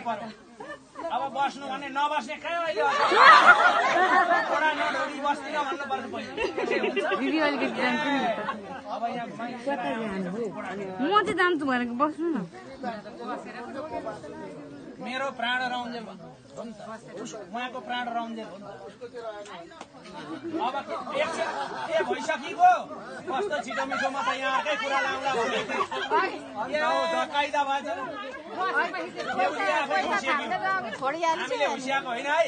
पर्यो अब बस्नु भने नबस्ने कहाँ अहिले छोडा नढोरी बस्दिन भन्नु पर्छ दिदी अलिकति जान्छु नि अब यहाँ म चाहिँ जान्छु भनेको बस्नु न मेरो प्राण रौन्जेल हो नि त उहाँको प्राण रौन्जेल हो नि त अब ए भइसकेको कस्तो छिटो मिठो म त यहाँ अर्कै कुरा लाउँला कायदा भएछ हामीले हुसियाएको होइन है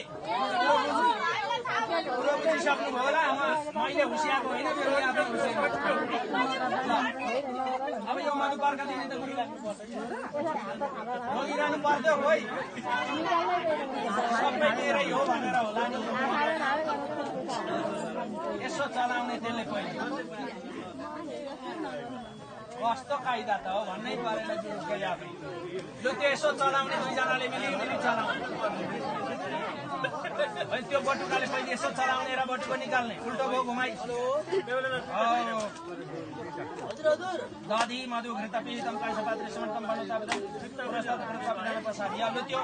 कुरो बुझिसक्नुभयो होला मैले हुसियाएको होइन मेरो आफै हुसियाएको अब यो मधुपर्क दिने त रोगिरहनु पर्छ खोइ सबै मेरै हो भनेर होला नि यसो चलाउने त्यसले पहिले कस्तो कायदा त हो भन्नै परेन जुरुकै आफै लु त्यो यसो चलाउने दुईजनाले मिली चलाउने त्यो बटुकाले पहिले यसो चलाउने र बटुको निकाल्ने उल्टो भयो घुमाइ दधी मधु घृत पीडितम कायसपात्री समर्थम बनोतापदम पछाडि अब त्यो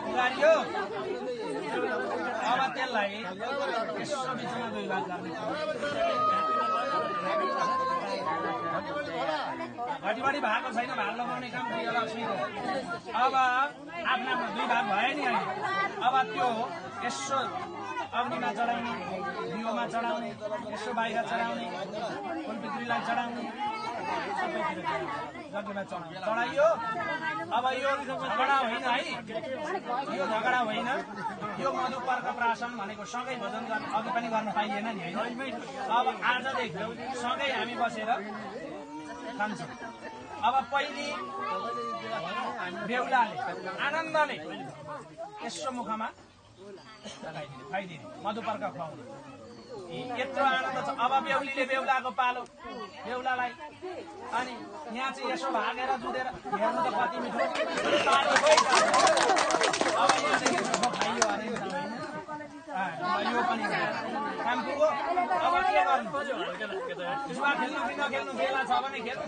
उगारियो अब त्यसलाई यसो बिचमा दुई भाग गर्ने घटिबढी भएको छैन भाग लगाउने काम लक्ष्मीको अब आफ्ना दुई भाग भयो नि अहिले अब त्यो यसो अग्निमा चढाउने दियोमा चढाउने यसो बाहिर चढाउने कुलपित्रीलाई चढाउने सबैतिर यज्ञमा चढाइयो अब यो झगडा होइन है यो झगडा होइन यो मधुपर्क प्राशन भनेको सँगै भोजन गर्नु अघि पनि गर्न पाइएन नि होइन अब आजदेखि सँगै हामी बसेर खान्छौँ अब पहिले बेहुलाले आनन्दले यसो मुखमा खाइदिने मधुपर्क खुवाउने यत्रो आनन्द छ अब बेहुलीले बेहुलाको पालो बेहुलालाई अनि यहाँ चाहिँ यसो भागेर जुधेर हेर्नु त कति मिठो अब यहाँदेखि खाइयो अरे यो पनि काम पुग्यो अब के गर्नु जुवा खेल्नु कि नखेल्नु बेला छ भने खेल्नु